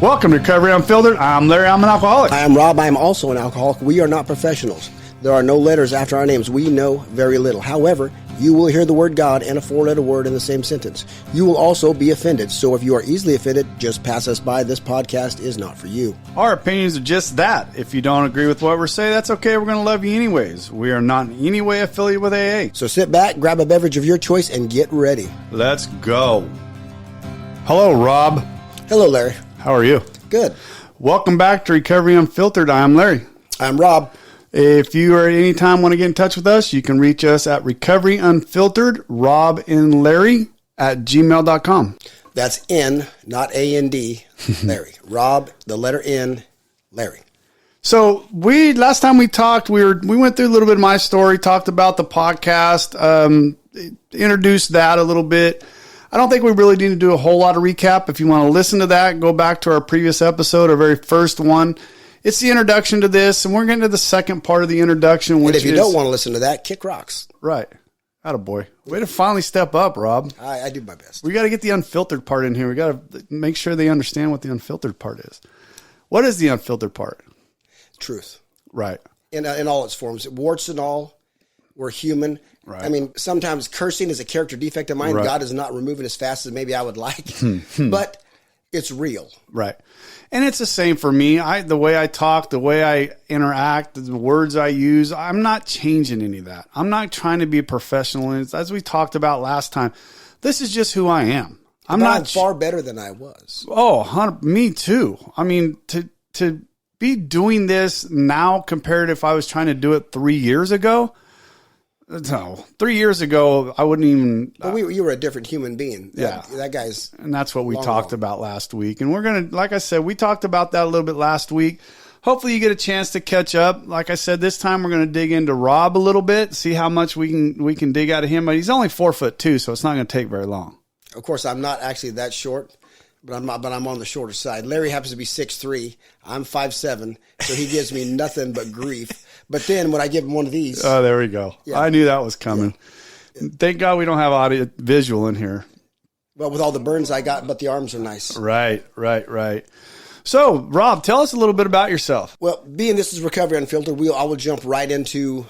Welcome to Recovery Unfiltered. I'm Larry. I'm an alcoholic. I am Rob. I am also an alcoholic. We are not professionals. There are no letters after our names. We know very little. However, you will hear the word God and a four-letter word in the same sentence. You will also be offended. So if you are easily offended, just pass us by. This podcast is not for you. Our opinions are just that. If you don't agree with what we're saying, that's okay. We're going to love you anyways. We are not in any way affiliated with AA. So sit back, grab a beverage of your choice, and get ready. Let's go. Hello, Rob. Hello, Larry. How are you? Good. Welcome back to Recovery Unfiltered. I'm Larry. I'm Rob. If you are at any time want to get in touch with us, you can reach us at recoveryunfiltered, Rob and Larry at gmail.com. That's N, not A-N-D, Larry. Rob, the letter N, Larry. So last time we talked, we went through a little bit of my story, talked about the podcast, introduced that a little bit. I don't think we really need to do a whole lot of recap. If you want to listen to that, go back to our previous episode, our very first one. It's the introduction to this, and we're getting to the second part of the introduction. And if you don't want to listen to that, kick rocks. Right. Attaboy. Way to finally step up, Rob. I do my best. We got to get the unfiltered part in here. We got to make sure they understand what the unfiltered part is. What is the unfiltered part? Truth. Right. In all its forms. Warts and all, we're human. Right. I mean, sometimes cursing is a character defect of mine. Right. God is not removing as fast as maybe I would like, but it's real. Right. And it's the same for me. The way I talk, the way I interact, the words I use, I'm not changing any of that. I'm not trying to be a professional. And as we talked about last time, this is just who I am. I'm far better than I was. Oh, me too. I mean, to be doing this now compared to if I was trying to do it 3 years ago. No, 3 years ago, I wouldn't even. But you were a different human being. That guy's. And that's what we talked about last week. And we're going to, like I said, we talked about that a little bit last week. Hopefully you get a chance to catch up. Like I said, this time we're going to dig into Rob a little bit, see how much we can dig out of him. But he's only 4'2", so it's not going to take very long. Of course, I'm not actually that short. But I'm on the shorter side. Larry happens to be 6'3". I'm 5'7", so he gives me nothing but grief. But then when I give him one of these, oh, there we go. Yeah. I knew that was coming. Yeah. Thank God we don't have audio visual in here. Well, with all the burns I got, but the arms are nice. Right. So, Rob, tell us a little bit about yourself. Well, being this is Recovery Unfiltered, I will jump right into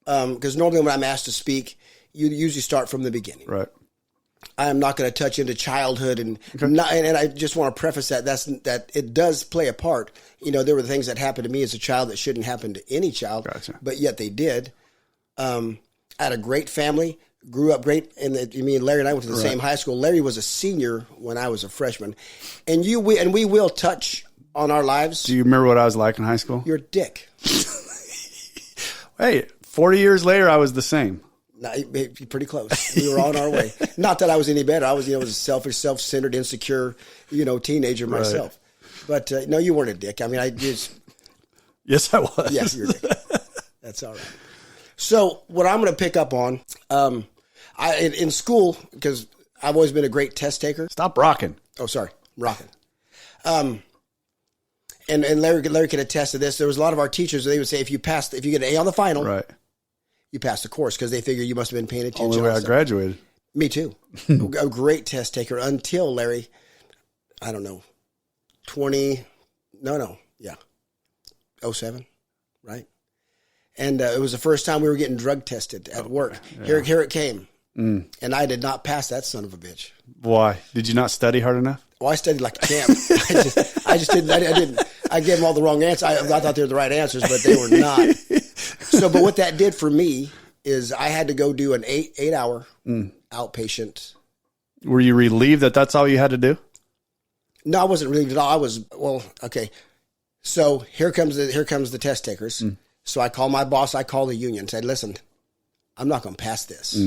because normally when I'm asked to speak, you usually start from the beginning. Right. I am not going to touch into childhood, and I just want to preface that it does play a part. You know, there were things that happened to me as a child that shouldn't happen to any child, Gotcha. But yet they did. I had a great family, grew up great, and me and Larry and I went to the same high school. Larry was a senior when I was a freshman, and we will touch on our lives. Do you remember what I was like in high school? You're a dick. Hey, 40 years later, I was the same. No, pretty close. We were on our way. Not that I was any better. I was, was a selfish, self-centered, insecure, teenager myself. Right. But no, you weren't a dick. I mean, I just. Yes, I was. Yes, you're a dick. That's all right. So what I'm going to pick up on, in school, because I've always been a great test taker. Stop rocking. Oh, sorry, rocking. And Larry can attest to this. There was a lot of our teachers. They would say if you get an A on the final, right. You passed the course because they figure you must have been paying attention. Only way I graduated. Me too. A great test taker until Larry, I don't know, 07, right? And it was the first time we were getting drug tested at work. Yeah. Here it came. And I did not pass that son of a bitch. Why? Did you not study hard enough? Well, I studied like a champ. I just didn't. I didn't. I gave them all the wrong answers. I thought they were the right answers, but they were not. But what that did for me is I had to go do an 8-hour outpatient. Were you relieved that that's all you had to do? No, I wasn't relieved at all. I was, okay. So here comes the test takers. So I call my boss. I call the union. Said, listen, I'm not going to pass this.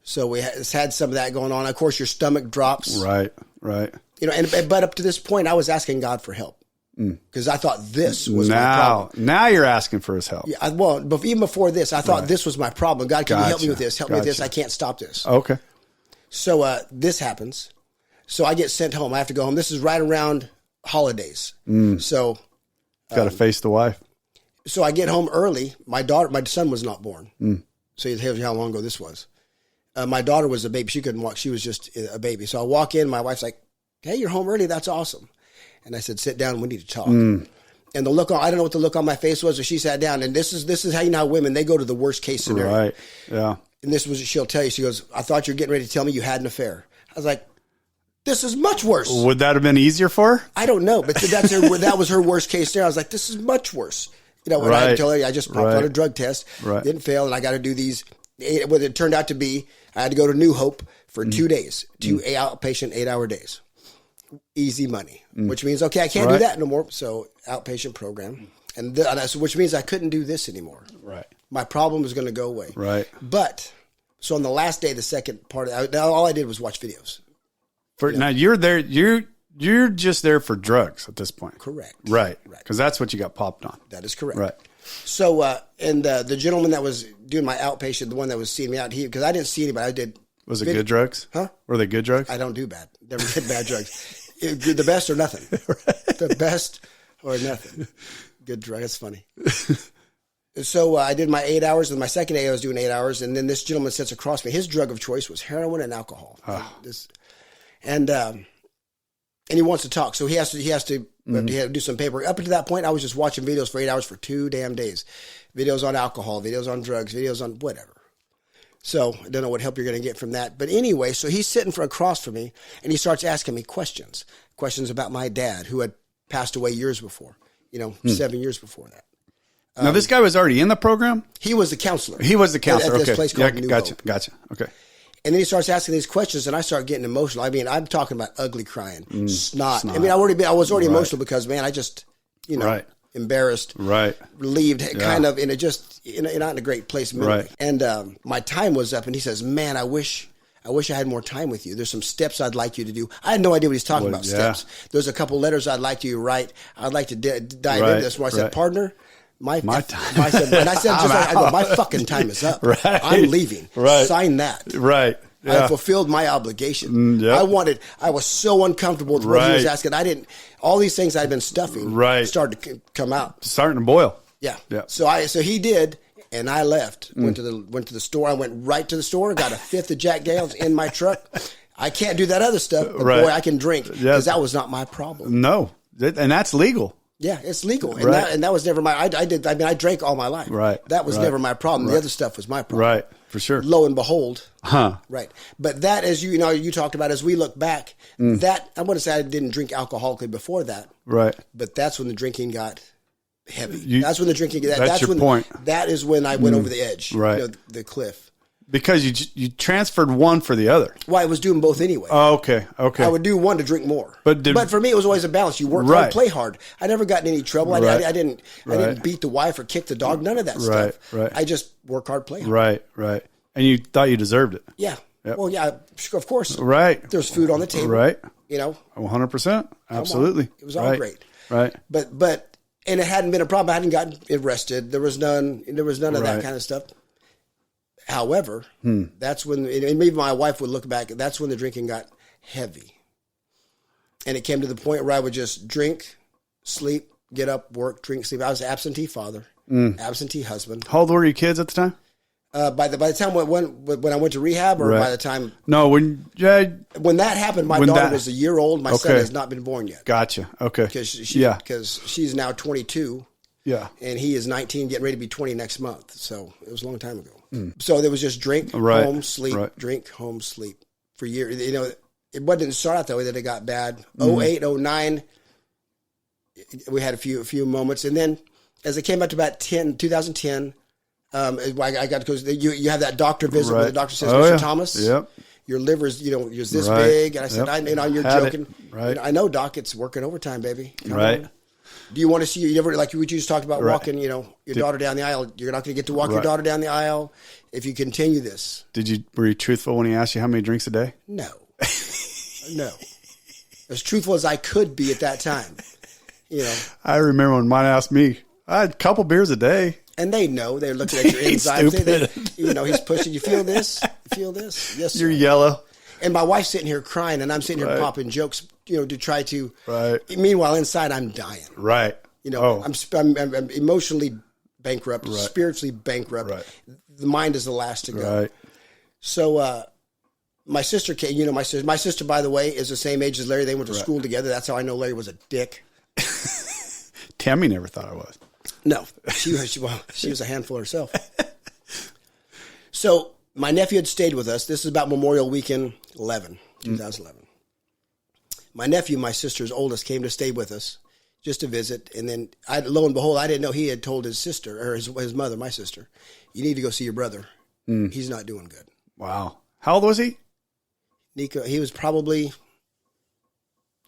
So we had some of that going on. Of course, your stomach drops. Right. But up to this point, I was asking God for help. Because I thought this was my problem. Now you're asking for his help. Yeah, but even before this, I thought this was my problem. God, can you help me with this? Help me with this. I can't stop this. Okay. So this happens. So I get sent home. I have to go home. This is right around holidays. So got to face the wife. So I get home early. My son was not born. So you tell you how long ago this was. My daughter was a baby. She couldn't walk. She was just a baby. So I walk in. My wife's like, "Hey, you're home early. That's awesome." And I said, sit down. We need to talk. And the look I don't know what the look on my face was, but she sat down. And this is how you know how women, they go to the worst case scenario. Right. Yeah. And this was what she'll tell you. She goes, I thought you were getting ready to tell me you had an affair. I was like, this is much worse. Would that have been easier for her? I don't know, but that was her worst case scenario. I was like, this is much worse. You know, when I tell her I just popped on a drug test, didn't fail, and I got to do these. What it turned out to be, I had to go to New Hope for 2 days, 2 outpatient 8-hour days. Easy money, which means, okay, I can't do that no more. So outpatient program. And which means I couldn't do this anymore. Right. My problem was going to go away. Right. But, so on the last day, the second part, all I did was watch videos. Now you're there, you're just there for drugs at this point. Correct. Right. Because that's what you got popped on. That is correct. Right. So, and the gentleman that was doing my outpatient, the one that was seeing me out, because I didn't see anybody, I did. Was it good drugs? Huh? Were they good drugs? I don't do bad. Never did bad drugs. The best or nothing. The best or nothing. Good drug. That's funny. So I did my 8 hours, and my second day I was doing 8 hours, and then this gentleman sits across me. His drug of choice was heroin and alcohol. And he wants to talk, so he has to do some paperwork. Up until that point, I was just watching videos for 8 hours for 2 damn days. Videos on alcohol, videos on drugs, videos on whatever. So I don't know what help you're going to get from that. But anyway, so he's sitting across from me, and he starts asking me questions about my dad, who had passed away years before, 7 years before that. Now, this guy was already in the program? He was the counselor. He was the counselor. At this place called New Hope. Gotcha. Okay. And then he starts asking these questions, and I start getting emotional. I mean, I'm talking about ugly crying, snot. I mean, I was already emotional because, man, I just, embarrassed, relieved, kind of, and it just, not in a great place mentally. And my time was up, and he says, man, I wish I had more time with you. There's some steps I'd like you to do. I had no idea what he's talking about, steps. There's a couple letters I'd like you to write. I'd like to dive into this more. I said, partner, my time. I said, my fucking time is up. I'm leaving. Sign that. I fulfilled my obligation. I was so uncomfortable with what he was asking. All these things I'd been stuffing started to come out. Starting to boil. Yeah. So he did, and I left. Went to the store. I went right to the store, got a fifth of Jack Daniels in my truck. I can't do that other stuff, but boy, I can drink because that was not my problem. No. And that's legal. Yeah, it's legal, and that was never my. I drank all my life. That was never my problem. The other stuff was my problem. For sure. Lo and behold. But that, as you talked about, as we look back, that I want to say I didn't drink alcoholically before that. But that's when the drinking got heavy. That's when the drinking. That's your point. That is when I went over the edge. The cliff. Because you transferred one for the other. Well, I was doing both anyway. Oh, okay. I would do one to drink more. But for me, it was always a balance. You work hard, play hard. I never got in any trouble. I didn't beat the wife or kick the dog. None of that stuff. I just work hard, play hard. Right. And you thought you deserved it. Yeah. Yep. Well, yeah, of course. There's food on the table. 100%. Absolutely. It was all great. But and it hadn't been a problem. I hadn't gotten arrested. There was none of that kind of stuff. However, that's when, and maybe my wife would look back, that's when the drinking got heavy. And it came to the point where I would just drink, sleep, get up, work, drink, sleep. I was an absentee father, absentee husband. How old were your kids at the time? By the time when I went to rehab, or by the time? No, when that happened, my daughter was a year old. My son has not been born yet. Gotcha. Okay. Because she's now 22. Yeah. And he is 19, getting ready to be 20 next month. So it was a long time ago. So there was just drink, home, sleep, drink, home, sleep for years. It didn't start out that way that it got bad. 08, 09, we had a few moments. And then as it came up to about 2010, I got to go, you have that doctor visit where the doctor says, Mr. Thomas, your liver's, is this big. And I said, you're joking. I know, doc, it's working overtime, baby. Come on. Do you want to see, you ever, like we just talked about walking, your daughter down the aisle? You're not going to get to walk your daughter down the aisle if you continue this. Were you truthful when he asked you how many drinks a day? No. No. As truthful as I could be at that time. I remember when mine asked me, I had a couple beers a day. And they know. They're looking at your insides. He's pushing. You feel this? You feel this? Yes, sir. You're yellow. And my wife's sitting here crying, and I'm sitting here popping jokes, to try to. Meanwhile, inside, I'm dying. I'm emotionally bankrupt, spiritually bankrupt. The mind is the last to go. So My sister came, my sister, by the way, is the same age as Larry. They went to school together. That's how I know Larry was a dick. Tammy never thought I was. No, she was a handful herself. So my nephew had stayed with us. This is about Memorial Weekend 2011. My nephew, my sister's oldest, came to stay with us just to visit. And then, lo and behold, I didn't know he had told his sister, or his mother, my sister, you need to go see your brother. He's not doing good. Wow. How old was he? Nico, he was probably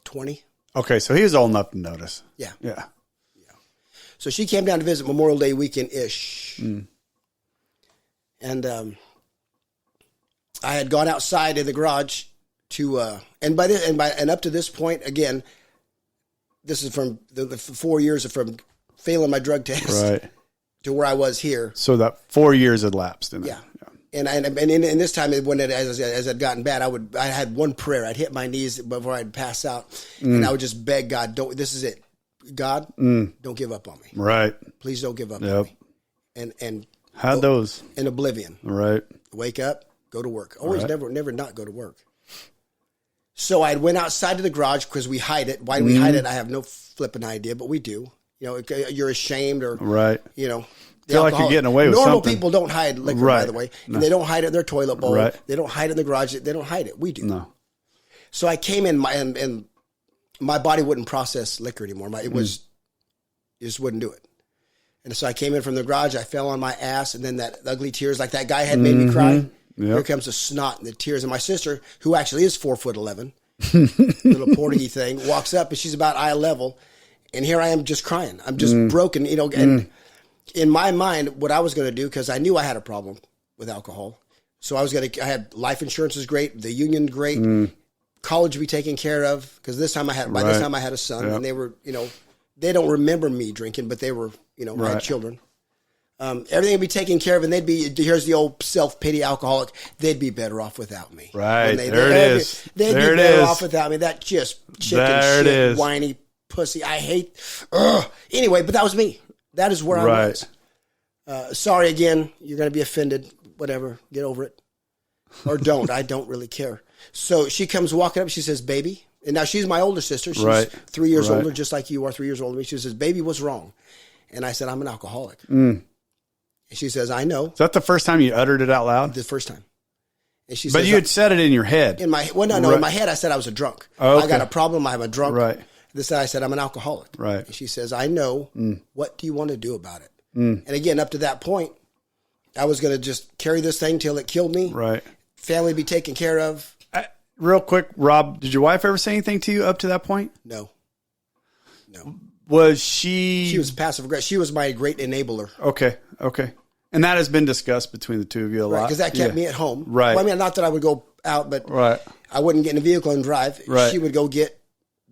20. Okay, so he was old enough to notice. Yeah. Yeah. So she came down to visit Memorial Day weekend-ish. And I had gone outside in the garage to, and up to this point, again, this is from the 4 years from failing my drug test to where I was here. So that 4 years had lapsed. Yeah. And in this time, when as it had gotten bad, I had one prayer. I'd hit my knees before I'd pass out, and I would just beg God, this is it. God, don't give up on me. Right. Please don't give up on me. And had those in oblivion. Right. Wake up, go to work. Always never not go to work. So I went outside to the garage because we hide it. Why do we hide it? I have no flipping idea, but we do. You're ashamed or Feel like you're getting away with normal something. People don't hide liquor, by the way. No. And they don't hide it in their toilet bowl. Right. They don't hide it in the garage. They don't hide it. We do. No. So I came in and my body wouldn't process liquor anymore. It just wouldn't do it. And so I came in from the garage. I fell on my ass, and then that ugly tears, like that guy had made me cry. Yep. Here comes the snot and the tears. And my sister, who actually is 4'11", little porty thing, walks up, and she's about eye level. And here I am just crying. I'm just broken, And in my mind, what I was going to do, because I knew I had a problem with alcohol, so I had life insurance was great, the union great, college to be taken care of, because this time I had a son, and they were, they don't remember me drinking, but they were, I had children. Everything would be taken care of, and here's the old self-pity alcoholic, they'd be better off without me. Right, there it is. They'd be better off without me. That just chicken shit, whiny pussy. I hate, anyway, but that was me. That is where I was. Sorry again, you're going to be offended, whatever, get over it. Or don't, I don't really care. So she comes walking up, she says, baby, and now she's my older sister. She's 3 years older, just like you are, 3 years older than me. She says, baby, what's wrong? And I said, I'm an alcoholic. And she says, I know. Is that the first time you uttered it out loud? The first time. And she but says, you had said it in your head. In my head, I said I was a drunk. Oh, okay. I got a problem, I'm a drunk. Right. This I said, I'm an alcoholic. Right. And she says, I know. What do you want to do about it? And again, up to that point, I was going to just carry this thing till it killed me. Right. Family be taken care of. Real quick, Rob, did your wife ever say anything to you up to that point? No. Was she... She was passive aggressive. She was my great enabler. Okay. And that has been discussed between the two of you a lot. Because that kept me at home. Right. Well, I mean, not that I would go out, but I wouldn't get in a vehicle and drive. Right. She would go get...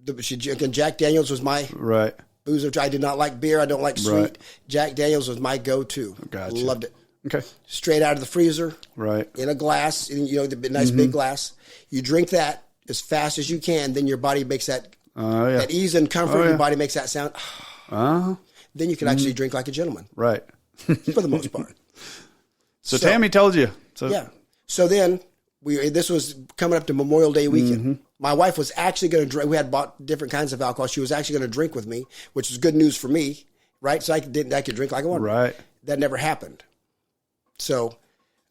Jack Daniels was my... Right. Boozer. I did not like beer. I don't like sweet. Right. Jack Daniels was my go-to. Gotcha. Loved it. Okay. Straight out of the freezer. Right. In a glass. The nice big glass. You drink that as fast as you can. Then your body makes that ease and comfort. Your body makes that sound. Then you can actually drink like a gentleman. Right. For the most part. So Tammy told you. Yeah. So then this was coming up to Memorial Day weekend. My wife was actually going to drink. We had bought different kinds of alcohol. She was actually going to drink with me, which was good news for me, right? So I could drink like I wanted. Right. That never happened. So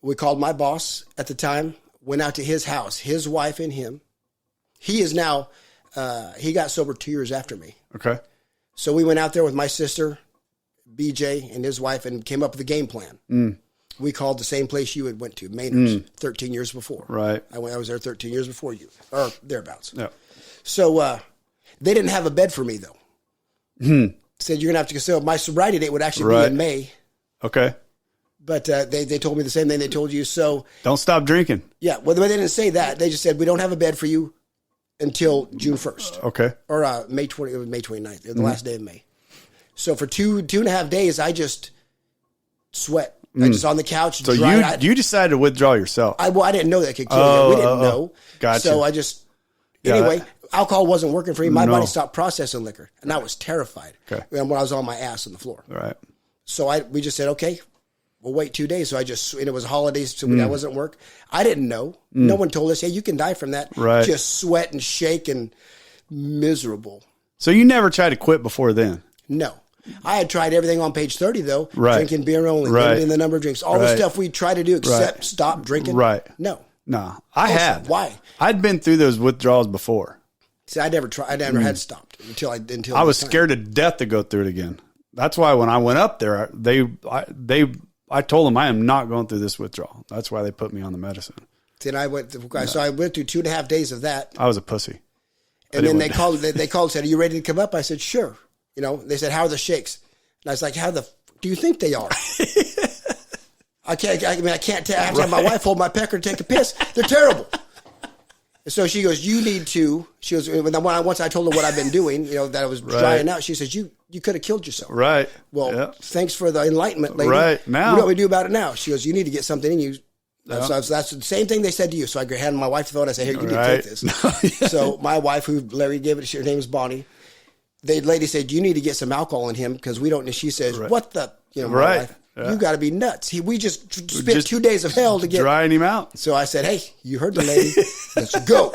we called my boss at the time, went out to his house, his wife and him. He is now, he got sober 2 years after me. Okay. So we went out there with my sister, BJ, and his wife, and came up with a game plan. We called the same place you had went to, Maynard's, 13 years before. Right. I was there 13 years before you, or thereabouts. Yeah. So they didn't have a bed for me, though. Said, you're going to have to, so my sobriety date would actually be in May. Okay. But they told me the same thing they told you. So don't stop drinking. Yeah. Well, they didn't say that. They just said, we don't have a bed for you until June 1st. Okay. Or May 29th, the last day of May. So for two and a half days, I just sweat. I just on the couch. So you decided to withdraw yourself. I didn't know that could kill you. We didn't know. Gotcha. So I just, anyway, alcohol wasn't working for me. My body stopped processing liquor. And I was terrified when I was on my ass on the floor. Right. So we just said, okay, well, wait 2 days. So and it was holidays, so I wasn't at work. I didn't know. No one told us, hey, you can die from that. Right. Just sweat and shake and miserable. So you never tried to quit before then? No. I had tried everything on page 30, though. Right. Drinking beer only, limiting the number of drinks. All the stuff we try to do except stop drinking. Right. No. No. I had. Why? I'd been through those withdrawals before. See, I never had stopped until I was scared to death to go through it again. That's why when I went up there, I told them I am not going through this withdrawal. That's why they put me on the medicine. Then I went through 2.5 days of that. I was a pussy. And then they called and said, are you ready to come up? I said, sure. They said, how are the shakes? And I was like, how the do you think they are? I can't tell. I have to have my wife hold my pecker to take a piss. They're terrible. And so she goes, you need to. She goes, once I told her what I've been doing, that I was drying out. She says, you could have killed yourself. Right. Well, thanks for the enlightenment, lady. Right. Now. What do we do about it now? She goes, you need to get something in you. So that's the same thing they said to you. So I handed my wife the phone. I said, here, you need to take this. So my wife, who Larry gave it, her name is Bonnie. The lady said, you need to get some alcohol in him because we don't. And she says, what the, my wife, you got to be nuts. We just spent 2 days of hell to get drying him out. So I said, hey, you heard the lady. Let's go.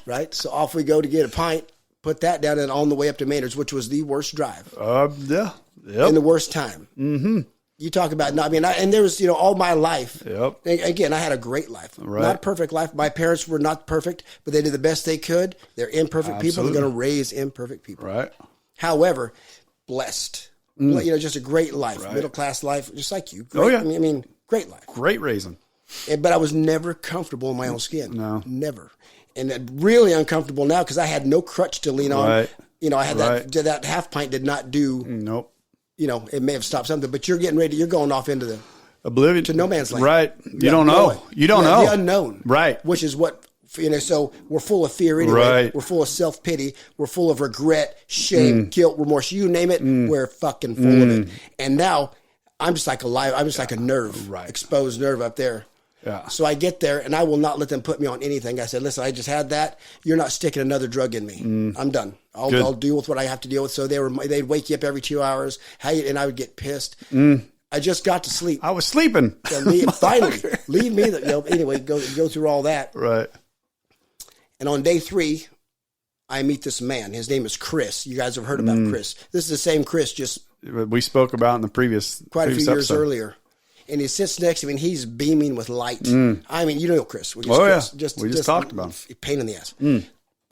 Right. So off we go to get a pint, put that down, and on the way up to Maynard's, which was the worst drive. Yeah. Yep. And the worst time. Mm-hmm. You talk about, and there was, all my life. Yep. Again, I had a great life. Right. Not a perfect life. My parents were not perfect, but they did the best they could. They're imperfect people. They're going to raise imperfect people. Right. However, blessed. Just a great life. Right. Middle-class life, just like you. Great, I mean, great life. Great raising. But I was never comfortable in my own skin. No. Never. And really uncomfortable now because I had no crutch to lean on. Right. I had that half pint did not do. Nope. It may have stopped something, but you're getting ready. You're going off into the oblivion to no man's land. Right. You don't know. You don't know the unknown. Right. Which is what So we're full of fear anyway. Right. We're full of self-pity. We're full of regret, shame, guilt, remorse. You name it. We're fucking full of it. And now I'm just like alive. I'm just like a nerve, exposed nerve up there. Yeah. So I get there, and I will not let them put me on anything. I said, listen, I just had that. You're not sticking another drug in me. I'm done. I'll deal with what I have to deal with. So they'd wake you up every 2 hours, and I would get pissed. I just got to sleep. I was sleeping. Finally, leave me. Anyway, go through all that. Right. And on day 3, I meet this man. His name is Chris. You guys have heard about Chris. This is the same Chris, just we spoke about in the previous quite a few years earlier. And he sits next to me, and he's beaming with light. I mean, Chris. We Chris. just talked about him. Pain in the ass.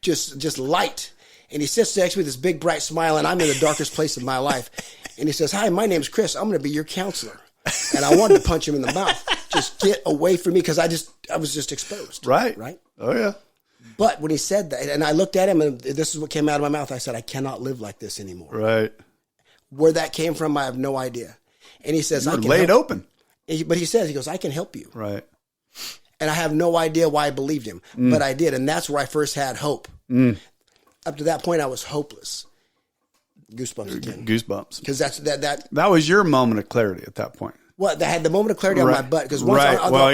Just light. And he sits next to me with this big, bright smile, and I'm in the darkest place of my life. And he says, hi, my name's Chris. I'm going to be your counselor. And I wanted to punch him in the mouth. Just get away from me because I was just exposed. Right. Right? Oh, yeah. But when he said that, and I looked at him, and this is what came out of my mouth, I said, I cannot live like this anymore. Right. Where that came from, I have no idea. And he says, I can lay it open. But he goes, I can help you. Right. And I have no idea why I believed him, but I did. And that's where I first had hope. Up to that point, I was hopeless. Goosebumps again. Goosebumps. Because that was your moment of clarity at that point. Well, I had the moment of clarity on my butt. Because once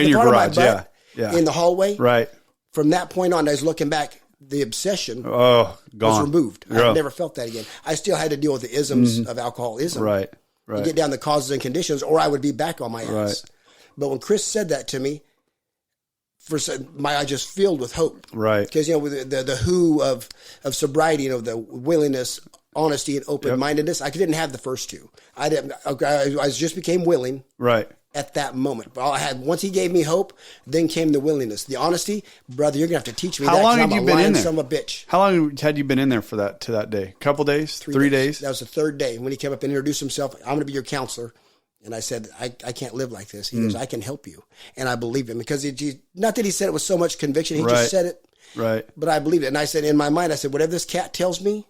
in your garage, in the hallway. Right. From that point on, I was looking back, the obsession gone. was removed. I never felt that again. I still had to deal with the isms of alcoholism. Right. To get down the causes and conditions, or I would be back on my ass. Right. But when Chris said that to me, my eyes just filled with hope. Right. Because, with the who of sobriety, the willingness, honesty, and open-mindedness, I didn't have the first two. I just became willing. Right. At that moment. But all I had, once he gave me hope, then came the willingness. The honesty, brother, you're going to have to teach me that. How long had you been in there? Son of a bitch. How long had you been in there to that day? Couple days? 3 days? That was the third day. When he came up and introduced himself, I'm going to be your counselor. And I said, I can't live like this. He goes, I can help you. And I believed him because not that he said it with so much conviction. He just said it. Right. But I believed it. And I said, in my mind, whatever this cat tells me,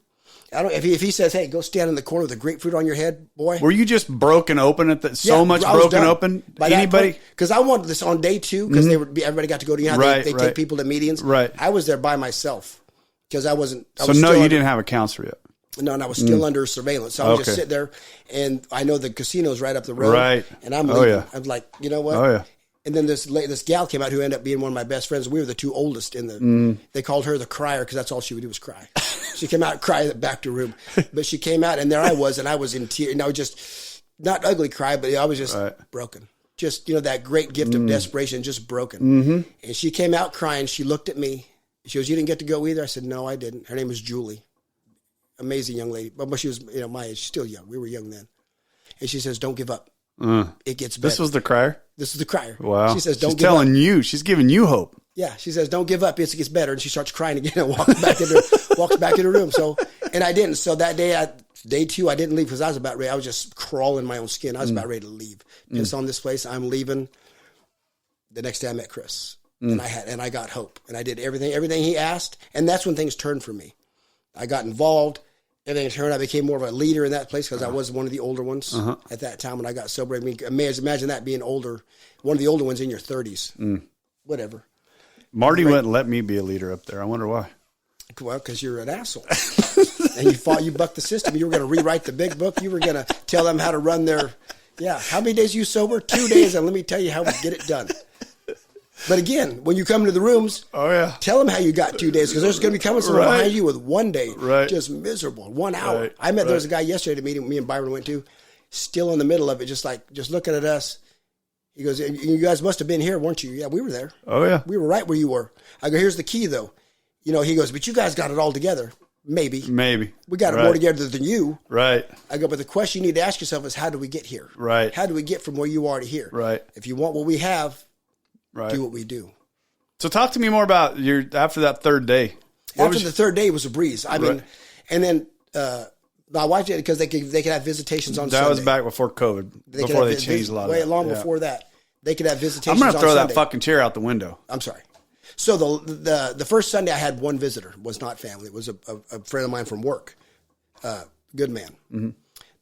if he says, hey, go stand in the corner with a grapefruit on your head, boy. Were you just broken open at that? So much broken open? By anybody? Because I wanted this on day 2 because everybody got to go to, they take people to meetings. Right. I was there by myself because I wasn't. You didn't have a counselor yet. No, and I was still under surveillance. So I was just sitting there, and I know the casino's right up the road. Right. And I'm leaving. Yeah. I'm like, you know what? Oh, yeah. And then this gal came out who ended up being one of my best friends. We were the 2 oldest in the. They called her the crier because that's all she would do was cry. She came out and cried back to her room, but she came out and there I was in tears. And I was just not ugly cry, but I was just broken. Just, that great gift of desperation, just broken. Mm-hmm. And she came out crying. She looked at me. She goes, "You didn't get to go either?" I said, "No, I didn't." Her name was Julie. Amazing young lady. But she was, my age, still young. We were young then. And she says, "Don't give up. It gets better." This was the crier? This is the crier. Wow. She says, "Don't She's give up." telling you. She's giving you hope. Yeah. She says, "Don't give up. It gets better." And she starts crying again and walks back in the room. So, and I didn't. So that day, day 2, I didn't leave because I was about ready. I was just crawling in my own skin. I was about ready to leave. Piss on this place. I'm leaving. The next day I met Chris. And I got hope. And I did everything he asked. And that's when things turned for me. I got involved. Everything turned. I became more of a leader in that place because I was one of the older ones at that time when I got sober. I mean, imagine that being older, one of the older ones in your 30s. Whatever. Marty wouldn't let me be a leader up there. I wonder why. Well, because you're an asshole. And you bucked the system. You were going to rewrite the big book. You were going to tell them how to run their, how many days you sober? 2 days, and let me tell you how we get it done. But again, when you come into the rooms, tell them how you got 2 days, because there's going to be coming someone behind you with 1 day, just miserable, 1 hour. I met, there was a guy yesterday at a meeting me and Byron went to, still in the middle of it, just looking at us. He goes, "You guys must have been here, weren't you?" "Yeah, we were there." "Oh, yeah. We were right where you were." I go, "Here's the key, though." He goes, "But you guys got it all together." Maybe. We got it more together than you. Right. I go, "But the question you need to ask yourself is, how do we get here? Right. How do we get from where you are to here? Right. If you want what we have, do what we do." So talk to me more about after that third day. After the third day, it was a breeze. I mean, and then my wife did it because they could have visitations on Sunday. That was back before COVID, before they changed a lot of that. Way long before that. They could have visitations I'm going to throw Sunday. that fucking chair out the window. I'm sorry. So the first Sunday I had one visitor. It was not family. It was a friend of mine from work. Good man. Mm-hmm.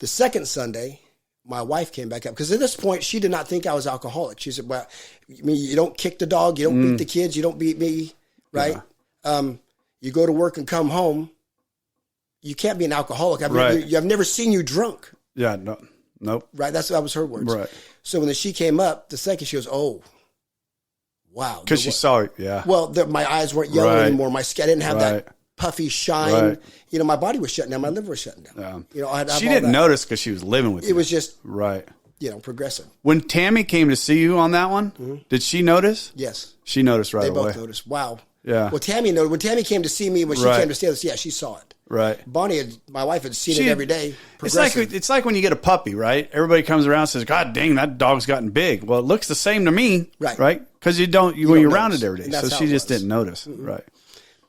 The second Sunday, my wife came back up because at this point she did not think I was alcoholic. She said, "Well, you don't kick the dog, you don't beat the kids, you don't beat me, right? Yeah. You go to work and come home. You can't be an alcoholic. I've never seen you drunk." Yeah, nope. Right, that was her words. Right. So when she came up, the second she goes, "Oh, wow," because she saw it. Yeah. Well, my eyes weren't yellow anymore. My skin, I didn't have that puffy shine. Right. My body was shutting down. My liver was shutting down. Yeah. She didn't notice because she was living with you. It was just progressive. When Tammy came to see you on that one, did she notice? Yes, she noticed right away. They both noticed. Wow. Yeah. Well, Tammy noticed. When Tammy came to see me, when she came to stay with us, she saw it. Right. Bonnie, my wife, had seen it every day. It's like when you get a puppy, right? Everybody comes around and says, "God dang, that dog's gotten big." Well, it looks the same to me, right? Because you don't when you're around it every day. So she just didn't notice, right?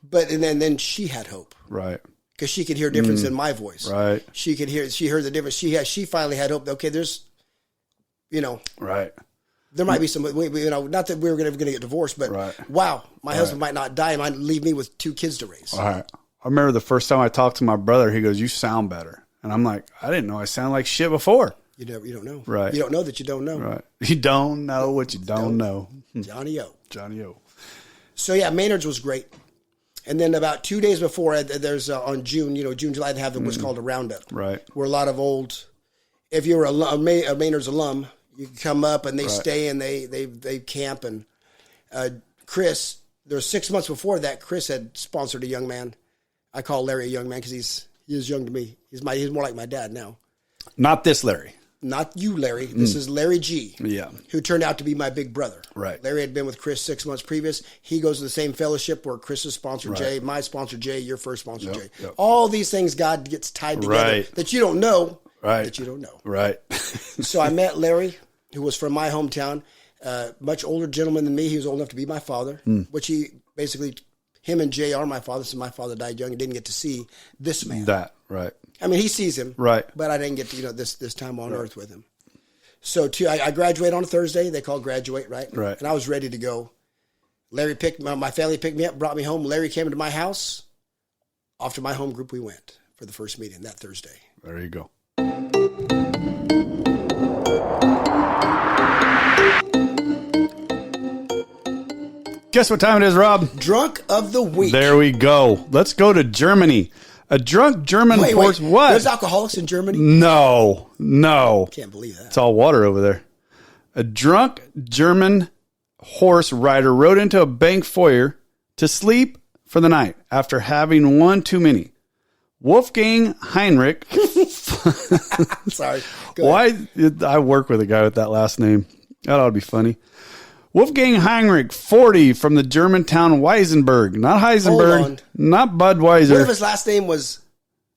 But and then she had hope, right? Because she could hear difference in my voice, right? She heard the difference. She finally had hope. Okay, there's, right. There might be some, not that we were going to get divorced, but wow, my husband might not die, might leave me with 2 kids to raise. All right. I remember the first time I talked to my brother, he goes, "You sound better," and I'm like, "I didn't know I sounded like shit before." You don't know, right? You don't know that you don't know, right? You don't know what you don't know. Johnny O. So yeah, Maynard's was great. And then about 2 days before, there's on June, July, they have what's called a roundup, right? Where a lot of old, if you're a Maynard's alum, you can come up and they stay and they camp. And Chris, there was 6 months before that, Chris had sponsored a young man. I call Larry a young man because he is young to me. He's more like my dad now. Not this Larry. Not you, Larry. This is Larry G. Yeah. Who turned out to be my big brother. Right. Larry had been with Chris 6 months previous. He goes to the same fellowship where Chris's sponsor Jay, my sponsor Jay, your first sponsor Jay. Yep. All these things God gets tied together that you don't know. Right. That you don't know. Right. So I met Larry, who was from my hometown, much older gentleman than me. He was old enough to be my father, which he basically, him and Jay are my father. So my father died young and didn't get to see this man. That, right. I mean, he sees him, right? But I didn't get to, this time on earth with him. So I graduated on a Thursday. They call graduate, right? Right. And I was ready to go. Larry my family picked me up, brought me home. Larry came into my house. Off to my home group we went for the first meeting that Thursday. There you go. Guess what time it is, Rob? Drunk of the week. There we go. Let's go to Germany. A drunk German horse. What? There's alcoholics in Germany? No. Can't believe that. It's all water over there. A drunk German horse rider rode into a bank foyer to sleep for the night after having one too many. Wolfgang Heinrich Sorry. Go ahead. Why? I work with a guy with that last name. That ought to be funny. Wolfgang Heinrich, 40, from the German town Weisenberg. Not Heisenberg. Not Budweiser. What if his last name was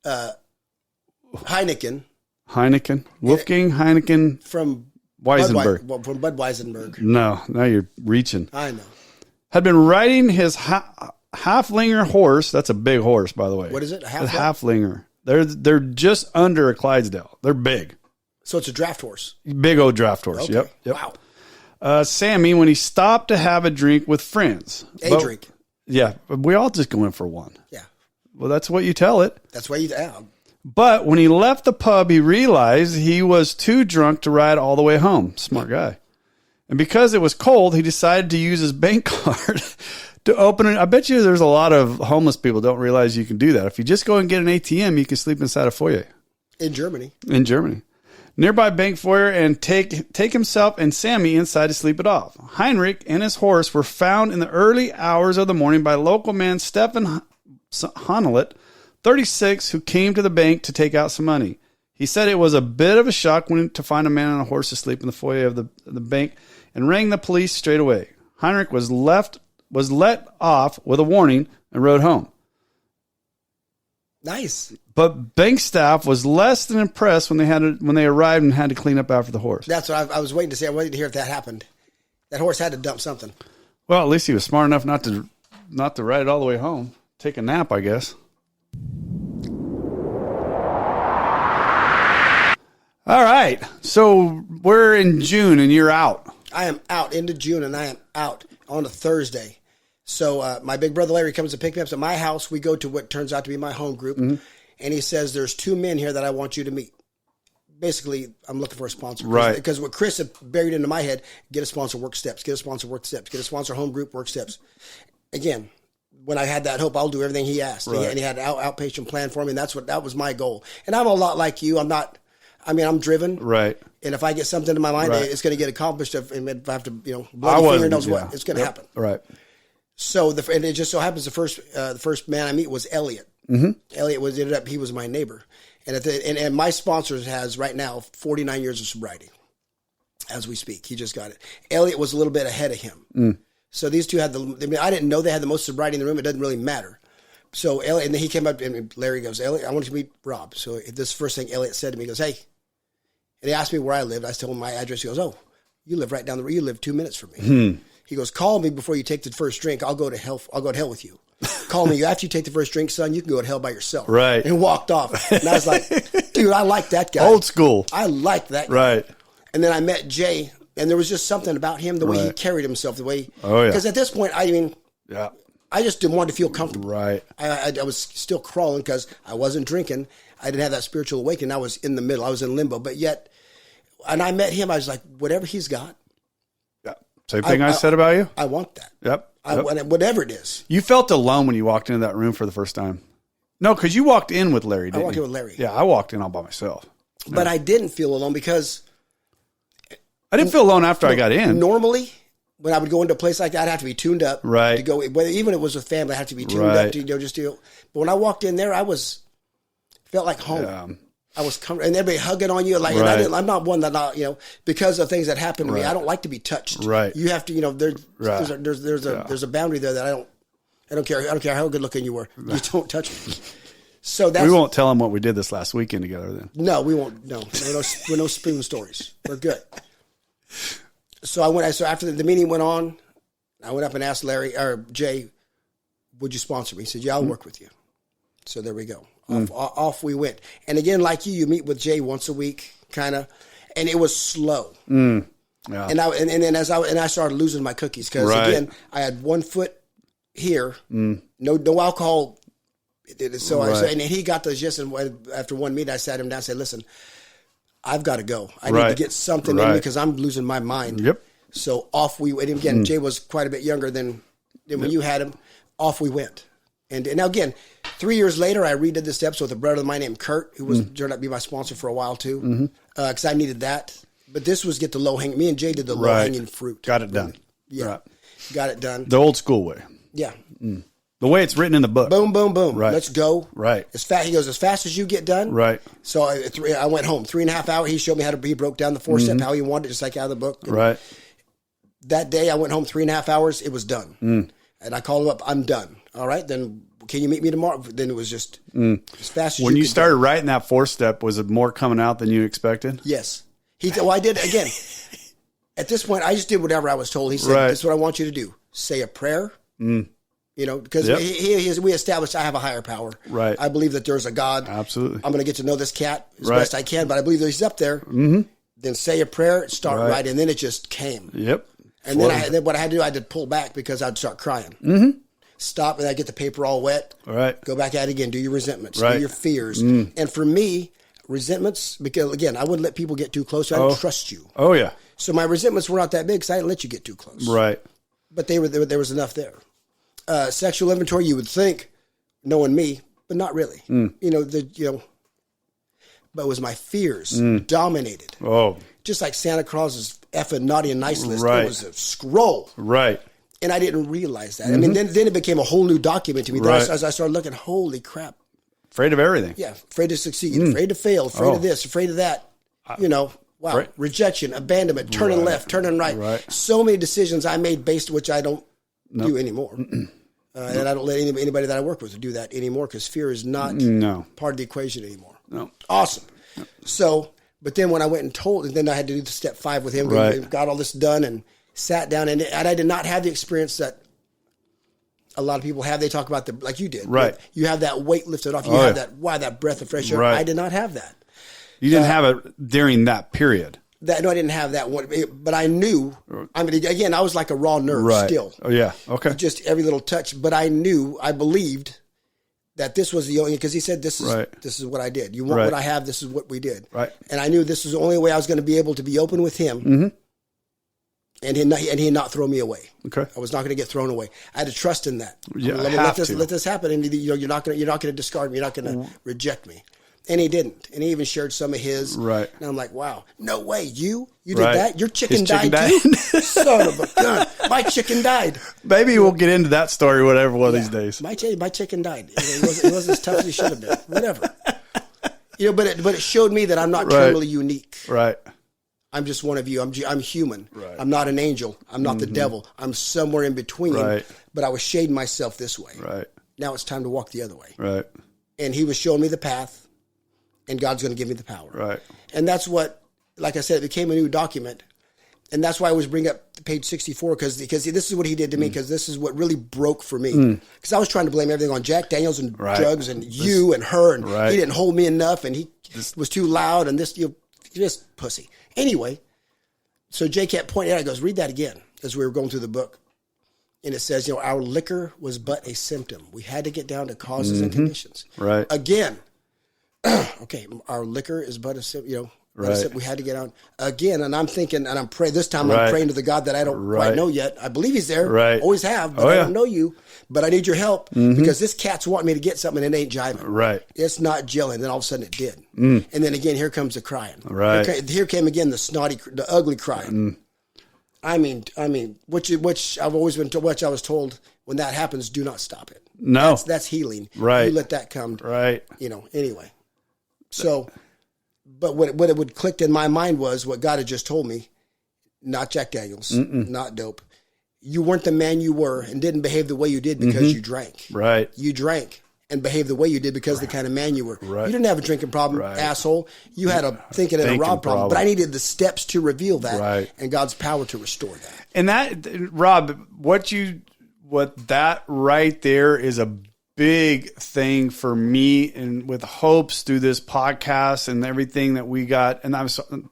Heineken? Heineken. Wolfgang Heineken from Weisenberg. From Bud Weisenberg. No, now you're reaching. I know. Had been riding his Haflinger horse. That's a big horse, by the way. What is it? A Haflinger. They're just under a Clydesdale. They're big. So it's a draft horse. Big old draft horse. Okay. Yep. Wow. Sammy, when he stopped to have a drink with friends. Drink. Yeah. We all just go in for one. Yeah. Well, that's what you tell it. That's why you. But when he left the pub, he realized he was too drunk to ride all the way home. Smart guy. And because it was cold, he decided to use his bank card to open it. I bet you there's a lot of homeless people don't realize you can do that. If you just go and get an ATM, you can sleep inside a foyer. In Germany. Nearby bank foyer, and take himself and Sammy inside to sleep it off. Heinrich and his horse were found in the early hours of the morning by local man Stefan Honelet, 36, who came to the bank to take out some money. He said it was a bit of a shock to find a man on a horse asleep in the foyer of the bank, and rang the police straight away. Heinrich was let off with a warning and rode home. Nice. But bank staff was less than impressed when they arrived and had to clean up after the horse. That's what I was waiting to say. I waited to hear if that happened. That horse had to dump something. Well, at least he was smart enough not to ride it all the way home. Take a nap, I guess. All right. So we're in June and you're out. I am out into June, and I am out on a Thursday. So my big brother Larry comes to pick me up at my house. We go to what turns out to be my home group, and he says, "There's 2 men here that I want you to meet." Basically, I'm looking for a sponsor, right? Because what Chris had buried into my head: get a sponsor, work steps. Get a sponsor, work steps. Get a sponsor, home group, work steps. Again, when I had that hope, I'll do everything he asked, right. And he had an outpatient plan for me, and that was my goal. And I'm a lot like you. I'm driven, right? And if I get something in my mind, right. It's going to get accomplished. If I have to, bloody finger knows what, it's going to happen. Right. So and it just so happens the first man I meet was Elliot. Mm-hmm. Elliot he was my neighbor, and my sponsor has right now 49 years of sobriety, as we speak. He just got it. Elliot was a little bit ahead of him. Mm. So these two had I didn't know they had the most sobriety in the room. It doesn't really matter. So Elliot, and then he came up and Larry goes, "Elliot, I want you to meet Rob." So this first thing Elliot said to me, he goes, "Hey," and he asked me where I lived. I told him my address. He goes, "Oh, you live right down the road. You live 2 minutes from me." Hmm. He goes, "Call me before you take the first drink. I'll go to hell with you. Call me after you take the first drink, son. You can go to hell by yourself." Right. And walked off. And I was like, "Dude, I like that guy. Old school. I like that guy." Right. And then I met Jay, and there was just something about him, the way he carried himself, the way. Oh yeah. Because at this point, yeah. I just didn't want to feel comfortable. Right. I was still crawling because I wasn't drinking. I didn't have that spiritual awakening. I was in the middle. I was in limbo. But yet, and I met him. I was like, whatever he's got. Yeah. Same thing I said about you. I want that. Yep. Whatever it is. You felt alone when you walked into that room for the first time. No, because you walked in with Larry, didn't you? I walked in with Larry. Yeah, I walked in all by myself. But I didn't feel alone because... I didn't feel alone after I got in. Normally, when I would go into a place like that, I'd have to be tuned up. Right. To go, even if it was with family, I had to be tuned up to. But when I walked in there, felt like home. Yeah. I was comfortable, and everybody hugging on you. Like, and I'm not one that because of things that happened to me, I don't like to be touched. Right. You have to, there's a boundary there that I don't care how good looking you were. You don't touch me. So we won't tell them what we did this last weekend together. Then no, we won't. No, we're no spoon stories. We're good. So after the meeting went on, I went up and asked Larry or Jay, "Would you sponsor me?" He said, "Yeah, I'll work with you." So there we go. Off we went. And again, like you meet with Jay once a week, kind of, and it was slow. Mm. Yeah. And I started losing my cookies because again, I had 1 foot here, no alcohol. So and he got those just after one meeting. I sat him down and said, "Listen, I've got to go. I need to get something in me because I'm losing my mind." Yep. So off we went. And again, Jay was quite a bit younger than when you had him. Off we went. And now again, 3 years later, I redid the steps with a brother of mine named Kurt, who was turned out to be my sponsor for a while too, because I needed that. But this was get the low hanging. Me and Jay did the low hanging fruit. Got it done. Yeah, got it done the old school way. Yeah. The The way it's written in the book. Boom, boom, boom. Right. Let's go. Right. As fast. He goes, as fast as you get done. Right. So I went home. 3.5 hours. He showed me he broke down the 4-step, how he wanted it, just like out of the book. And right. that day I went home 3.5 hours. It was done. And I called him up. I'm done. All right. Then can you meet me tomorrow? Then it was just as fast as when you could started go. writing that 4-step, was it more coming out than you expected? Yes. Well, I did again. At this point, I just did whatever I was told. He said, Right. "This is what I want you to do. Say a prayer." You know, because we established I have a higher power. Right. I believe that there's a God. Absolutely. I'm going to get to know this cat as Right. best I can, but I believe that he's up there. Then say a prayer, start Right. writing, and then it just came. Yep. And then what I had to do, I had to pull back because I'd start crying. Stop, and I get the paper all wet. Right. Go back at it again. Do your resentments. Right. Do your fears. And for me, resentments, because again, I wouldn't let people get too close. I didn't trust you. Oh, yeah. So my resentments were not that big because I didn't let you get too close. Right. But there was enough there. Sexual inventory, you would think, knowing me, but not really. But it was my fears dominated. Oh. Just like Santa Claus's effing naughty and nice list. Right. It was a scroll. Right. And I didn't realize that. I mean, then it became a whole new document to me. Right. As I started looking, holy crap. Afraid of everything. Yeah, afraid to succeed, afraid to fail, afraid of this, afraid of that. Wow. Right. Rejection, abandonment, turning left, turning right. Right. So many decisions I made based which I don't do anymore. And I don't let anybody that I work with do that anymore because fear is not part of the equation anymore. No. Awesome. So, but then when I went and told, and then I had to do the step 5 with him, Right. got all this done and sat down, and I did not have the experience that a lot of people have. They talk about like you did. Right. You have that weight lifted off. You have that breath of fresh air. Right. I did not have that. You didn't have it during that period. No, I didn't have that one. But I knew, I mean, again, I was like a raw nerve still. Oh, yeah. Okay. Just every little touch. But I knew, I believed that this was the only, because he said, this is what I did. You want what I have, this is what we did. Right. And I knew this was the only way I was going to be able to be open with him. And he'd not throw me away. Okay. I was not going to get thrown away. I had to trust in that. Yeah, let this happen, and you're not going to discard me. You're not going to reject me. And he didn't. And he even shared some of his. Right. And I'm like, wow, no way, you did Right. that? Your chicken His died chicken too? Son of a gun. My chicken died. Maybe we'll get into that story whatever one of these days. My chicken died. It wasn't as tough as it should have been. Whatever. But it showed me that I'm not totally unique. Right. I'm just one of you. I'm human. Right. I'm not an angel. I'm not the devil. I'm somewhere in between. Right. But I was shading myself this way. Right. Now it's time to walk the other way. Right. And he was showing me the path, and God's going to give me the power. Right. And that's what, like I said, it became a new document. And that's why I always bring up page 64, because this is what he did to me, because this is what really broke for me. Because I was trying to blame everything on Jack Daniels and drugs and you and her, and he didn't hold me enough, and he was too loud, and just pussy. Anyway, so Jay kept pointing out, he goes, read that again, as we were going through the book. And it says, our liquor was but a symptom. We had to get down to causes and conditions. Right. Again, okay, our liquor is but a symptom, we had to get on again. And I'm thinking, and I'm praying, this time I'm praying to the God that I don't quite know yet. I believe he's there. Right. Always have, but I don't know you. But I need your help because this cat's wanting me to get something and it ain't jiving. Right. It's not gelling. Then all of a sudden it did. And then again, here comes the crying. Right. Here came again the ugly crying. I mean, which I've always been told, which I was told, when that happens, do not stop it. No. That's healing. Right. You let that come. Right. Anyway. So, but what it would clicked in my mind was what God had just told me, not Jack Daniels, not dope. You weren't the man you were and didn't behave the way you did because you drank. Right. You drank and behaved the way you did because of the kind of man you were. Right. You didn't have a drinking problem, asshole. You had a thinking and a rob problem. But I needed the steps to reveal that and God's power to restore that. And that, Rob, what that right there is a big thing for me, and with hopes through this podcast and everything that we got. And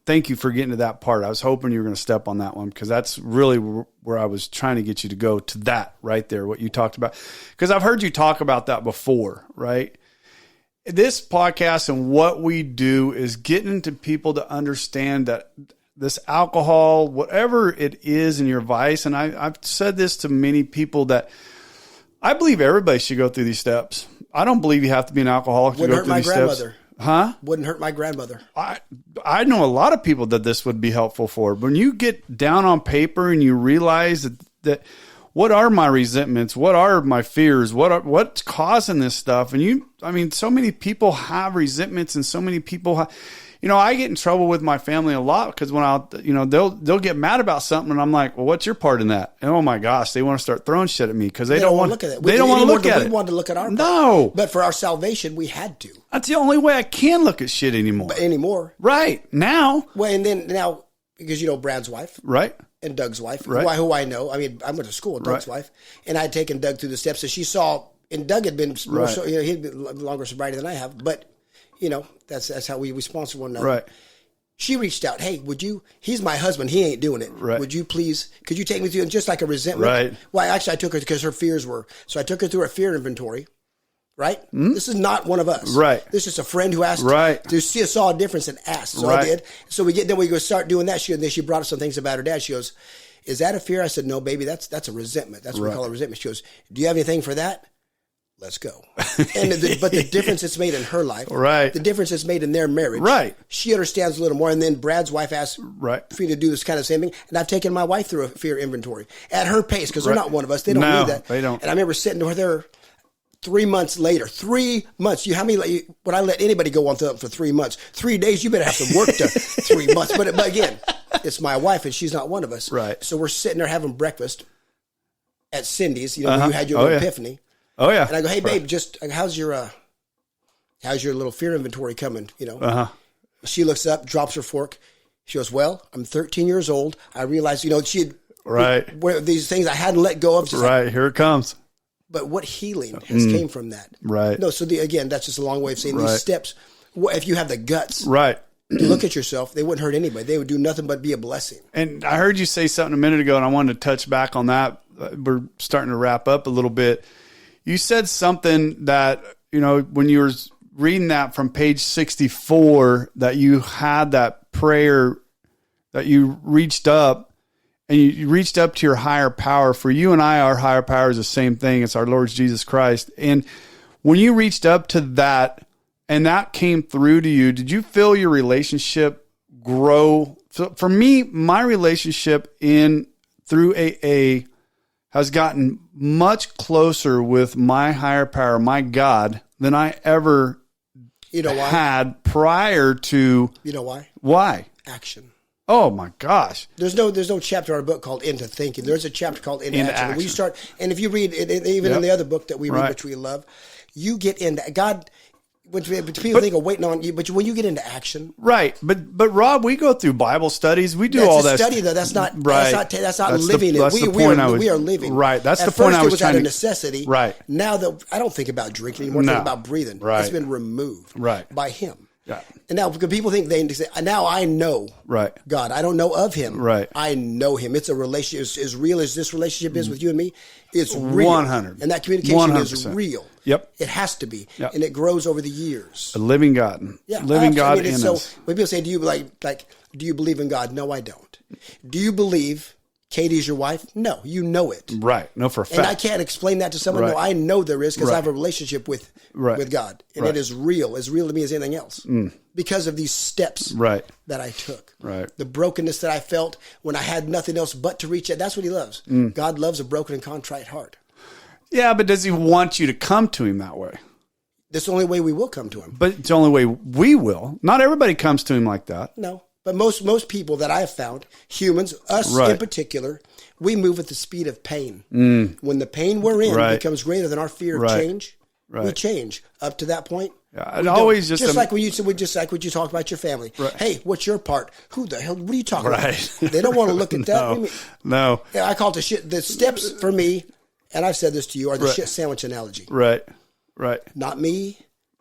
thank you for getting to that part. I was hoping you were going to step on that one, because that's really where I was trying to get you to go, to that right there, what you talked about. Because I've heard you talk about that before, right? This podcast and what we do is getting to people to understand that this alcohol, whatever it is in your vice, and I've said this to many people, that I believe everybody should go through these steps. I don't believe you have to be an alcoholic to go through these steps. Wouldn't hurt my grandmother. Huh? Wouldn't hurt my grandmother. I know a lot of people that this would be helpful for. When you get down on paper and you realize that what are my resentments? What are my fears? What's causing this stuff? And so many people have resentments, and so many people have, I get in trouble with my family a lot because when they'll get mad about something, and I'm like, well, what's your part in that? And oh my gosh, they want to start throwing shit at me because they don't want to look at it. They don't want to look at it. We wanted to look at our part. No. But for our salvation, we had to. That's the only way I can look at shit anymore. But anymore. Right. Now. Well, and then now, because Brad's wife. Right. And Doug's wife. Right. Who I know. I mean, I went to school with Doug's wife. And I had taken Doug through the steps. So she saw, and Doug had been more so, he'd been longer sobriety than I have. But, that's how we sponsor one another. Right. She reached out, hey, he's my husband, he ain't doing it. Right. Could you take me through, and just like a resentment? Right. Well, actually, I took her because her fears were, so I took her through her fear inventory, right? Mm-hmm. This is not one of us. Right. This is a friend who asked to see us saw a difference and asked. So I did. So we go start doing that. She brought up some things about her dad. She goes, is that a fear? I said, no, baby, that's a resentment. That's what we call a resentment. She goes, do you have anything for that? Let's go. But the difference it's made in her life, the difference it's made in their marriage, she understands a little more. And then Brad's wife asked for me to do this kind of same thing. And I've taken my wife through a fear inventory at her pace because they're not one of us. They don't need that. They don't. And I remember sitting with her 3 months later. 3 months. Would I let anybody go on for 3 months? 3 days, you better have some work to 3 months. But again, it's my wife and she's not one of us. Right. So we're sitting there having breakfast at Cindy's. You had your little epiphany. Oh yeah. And I go, hey babe, how's your little fear inventory coming? She looks up, drops her fork. She goes, well, I'm 13 years old. I realized, she had these things I hadn't let go of. Here it comes. But what healing has came from that? Right. No, so again, that's just a long way of saying these steps. If you have the guts, to look at yourself, they wouldn't hurt anybody. They would do nothing but be a blessing. And I heard you say something a minute ago, and I wanted to touch back on that. We're starting to wrap up a little bit. You said something that, when you were reading that from page 64, that you had that prayer that you reached up and you reached up to your higher power. For you and I, our higher power is the same thing. It's our Lord Jesus Christ. And when you reached up to that and that came through to you, did you feel your relationship grow? So for me, my relationship through AA has gotten much closer with my higher power, my God, than I ever had prior to. You know why? Why? Action. Oh my gosh. There's no chapter in our book called Into Thinking. There's a chapter called Into Action. We start, and if you read it, even in the other book that we read, which we love, you get into God. Which people think of waiting on you, but when you get into action, right? But Rob, we go through Bible studies. We do all that study though. That's not living it. We are living. Right. That's At the point I was trying to. It was out of necessity. Right. Now that I don't think about drinking anymore, I think about breathing. Right. It's been removed. Right. By Him. Yeah. And now because people think they say, now I know. Right. God, I don't know of Him. Right. I know Him. It's a relationship. As real as this relationship is with you and me, it's real. 100. And that communication 100%. is real. Yep. It has to be. Yep. And it grows over the years. A living God. Yeah. Living God in us. So when people say, do you do you believe in God? No, I don't. Do you believe Katie's your wife? No, you know it. Right. No, for a fact. And I can't explain that to someone. No, I know there is because I have a relationship with God. And it is real. As real to me as anything else. Because of these steps that I took. Right. The brokenness that I felt when I had nothing else but to reach it. That's what He loves. God loves a broken and contrite heart. Yeah, but does He want you to come to Him that way? That's the only way we will come to Him. But it's the only way we will. Not everybody comes to Him like that. No. But most people that I have found, humans, us in particular, we move at the speed of pain. When the pain we're in becomes greater than our fear of change, we change. Up to that point, always just like when you talk about your family. Right. Hey, what's your part? Who the hell? What are you talking about? They don't want to look at that. No. Yeah, I call it the shit. The steps for me, and I've said this to you, are the shit sandwich analogy. Right. Not me,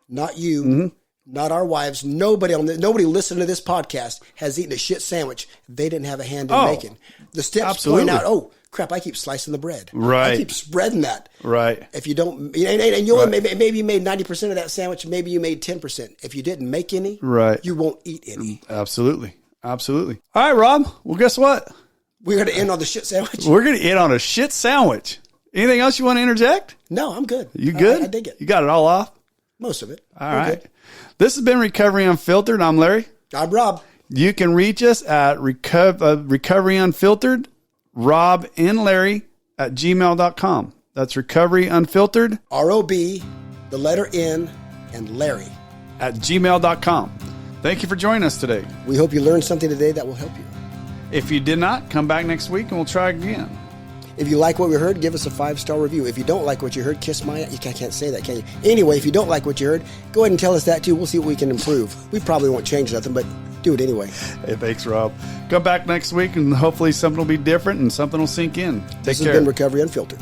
not you. Not our wives. Nobody listening to this podcast has eaten a shit sandwich they didn't have a hand in making. The steps point out, oh, crap, I keep slicing the bread. Right. I keep spreading that. Right. If you don't, and you maybe you made 90% of that sandwich, maybe you made 10%. If you didn't make any, you won't eat any. Absolutely. All right, Rob. Well, guess what? We're going to end on the shit sandwich. We're going to end on a shit sandwich. Anything else you want to interject? No, I'm good. You good? I dig it. You got it all off? Most of it. All right. Good. This has been Recovery Unfiltered. I'm Larry. I'm Rob. You can reach us at Recovery Unfiltered, Rob and Larry recoveryunfiltered@gmail.com. That's recoveryunfiltered ROB, the letter N, and Larry @gmail.com. Thank you for joining us today. We hope you learned something today that will help you. If you did not, come back next week and we'll try again. If you like what we heard, give us a 5-star review. If you don't like what you heard, kiss my... You can't say that, can you? Anyway, if you don't like what you heard, go ahead and tell us that too. We'll see what we can improve. We probably won't change nothing, but do it anyway. Hey, thanks, Rob. Come back next week and hopefully something will be different and something will sink in. This has been Recovery Unfiltered.